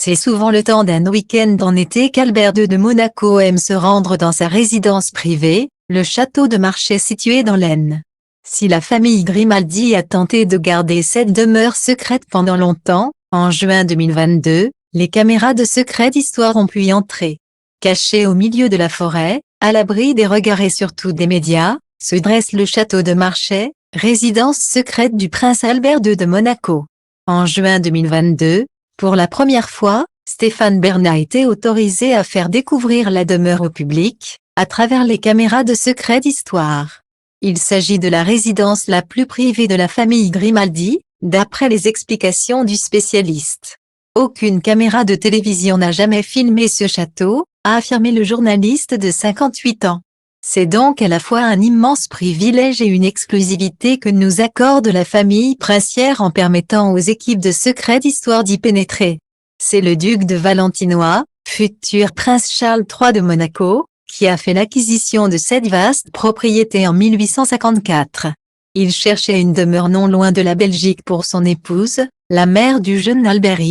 C'est souvent le temps d'un week-end en été qu'Albert II de Monaco aime se rendre dans sa résidence privée, le château de Marchais situé dans l'Aisne. Si la famille Grimaldi a tenté de garder cette demeure secrète pendant longtemps, en juin 2022, les caméras de Secret d'Histoire ont pu y entrer. Caché au milieu de la forêt, à l'abri des regards et surtout des médias, se dresse le château de Marchais, résidence secrète du prince Albert II de Monaco. En juin 2022, pour la première fois, Stéphane Bern a été autorisé à faire découvrir la demeure au public, à travers les caméras de Secret d'Histoire. Il s'agit de la résidence la plus privée de la famille Grimaldi, d'après les explications du spécialiste. Aucune caméra de télévision n'a jamais filmé ce château, a affirmé le journaliste de 58 ans. C'est donc à la fois un immense privilège et une exclusivité que nous accorde la famille princière en permettant aux équipes de Secret d'Histoire d'y pénétrer. C'est le duc de Valentinois, futur prince Charles III de Monaco, qui a fait l'acquisition de cette vaste propriété en 1854. Il cherchait une demeure non loin de la Belgique pour son épouse, la mère du jeune Albert,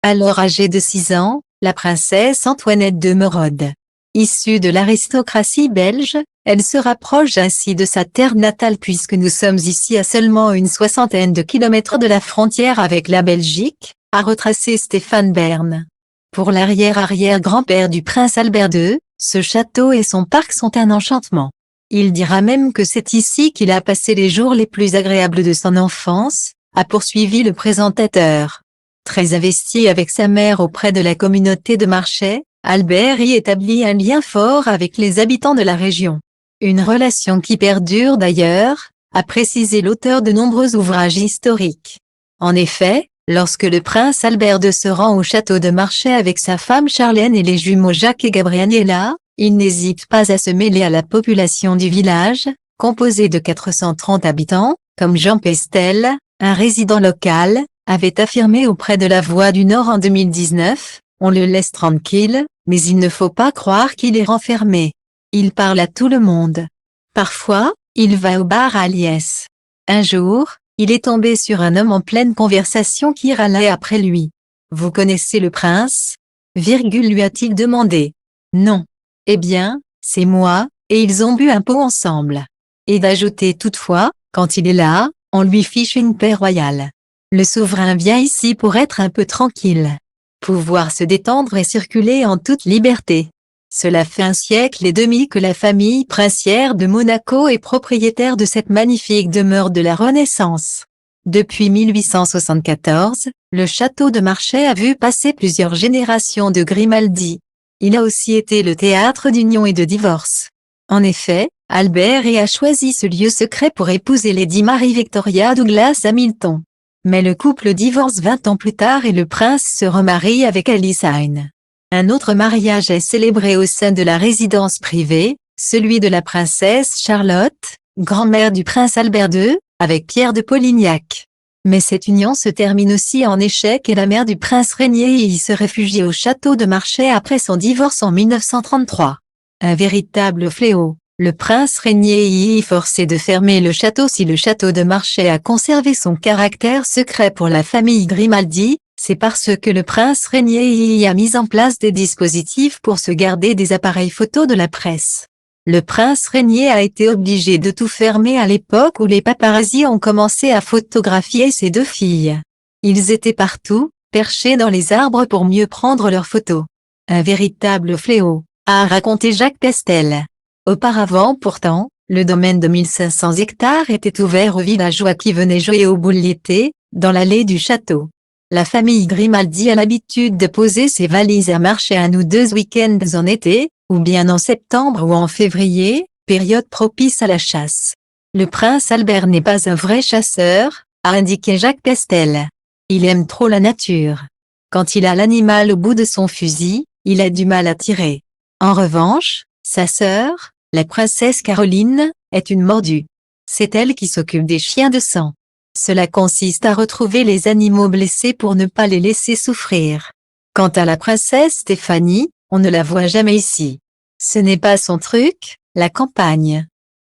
alors âgée de 6 ans, la princesse Antoinette de Merode. Issue de l'aristocratie belge, elle se rapproche ainsi de sa terre natale puisque nous sommes ici à seulement une soixantaine de kilomètres de la frontière avec la Belgique, a retracé Stéphane Bern. Pour l'arrière-arrière-grand-père du prince Albert II, ce château et son parc sont un enchantement. Il dira même que c'est ici qu'il a passé les jours les plus agréables de son enfance, a poursuivi le présentateur. Très investi avec sa mère auprès de la communauté de Marchais, Albert y établit un lien fort avec les habitants de la région. Une relation qui perdure d'ailleurs, a précisé l'auteur de nombreux ouvrages historiques. En effet, lorsque le prince Albert II se rend au château de Marchais avec sa femme Charlène et les jumeaux Jacques et Gabriella, il n'hésite pas à se mêler à la population du village, composé de 430 habitants, comme Jean Pestel, un résident local, avait affirmé auprès de La Voix du Nord en 2019, on le laisse tranquille, mais il ne faut pas croire qu'il est renfermé. Il parle à tout le monde. Parfois, il va au bar à Liès. Un jour, il est tombé sur un homme en pleine conversation qui râlait après lui. « Vous connaissez le prince ?» lui a-t-il demandé. « Non. »« Eh bien, c'est moi, et ils ont bu un pot ensemble. » Et d'ajouter toutefois, quand il est là, on lui fiche une paix royale. Le souverain vient ici pour être un peu tranquille. Pouvoir se détendre et circuler en toute liberté. Cela fait un siècle et demi que la famille princière de Monaco est propriétaire de cette magnifique demeure de la Renaissance. Depuis 1874, le château de Marchais a vu passer plusieurs générations de Grimaldi. Il a aussi été le théâtre d'unions et de divorces. En effet, Albert a choisi ce lieu secret pour épouser Lady Mary Victoria Douglas Hamilton. Mais le couple divorce 20 ans plus tard et le prince se remarie avec Alice Hine. Un autre mariage est célébré au sein de la résidence privée, celui de la princesse Charlotte, grand-mère du prince Albert II, avec Pierre de Polignac. Mais cette union se termine aussi en échec et la mère du prince Régnier y se réfugie au château de Marchais après son divorce en 1933. Un véritable fléau. Le prince Régnier y est forcé de fermer le château si le château de Marchais a conservé son caractère secret pour la famille Grimaldi, c'est parce que le prince Régnier y a mis en place des dispositifs pour se garder des appareils photo de la presse. Le prince Régnier a été obligé de tout fermer à l'époque où les paparazzis ont commencé à photographier ses 2 filles. Ils étaient partout, perchés dans les arbres pour mieux prendre leurs photos. Un véritable fléau, a raconté Jacques Pestel. Auparavant pourtant, le domaine de 1500 hectares était ouvert aux villageois qui venaient jouer aux boules l'été, dans l'allée du château. La famille Grimaldi a l'habitude de poser ses valises à Marchais 1 ou 2 week-ends en été, ou bien en septembre ou en février, période propice à la chasse. Le prince Albert n'est pas un vrai chasseur, a indiqué Jacques Pestel. Il aime trop la nature. Quand il a l'animal au bout de son fusil, il a du mal à tirer. En revanche, sa sœur, la princesse Caroline, est une mordue. C'est elle qui s'occupe des chiens de sang. Cela consiste à retrouver les animaux blessés pour ne pas les laisser souffrir. Quant à la princesse Stéphanie, on ne la voit jamais ici. Ce n'est pas son truc, la campagne.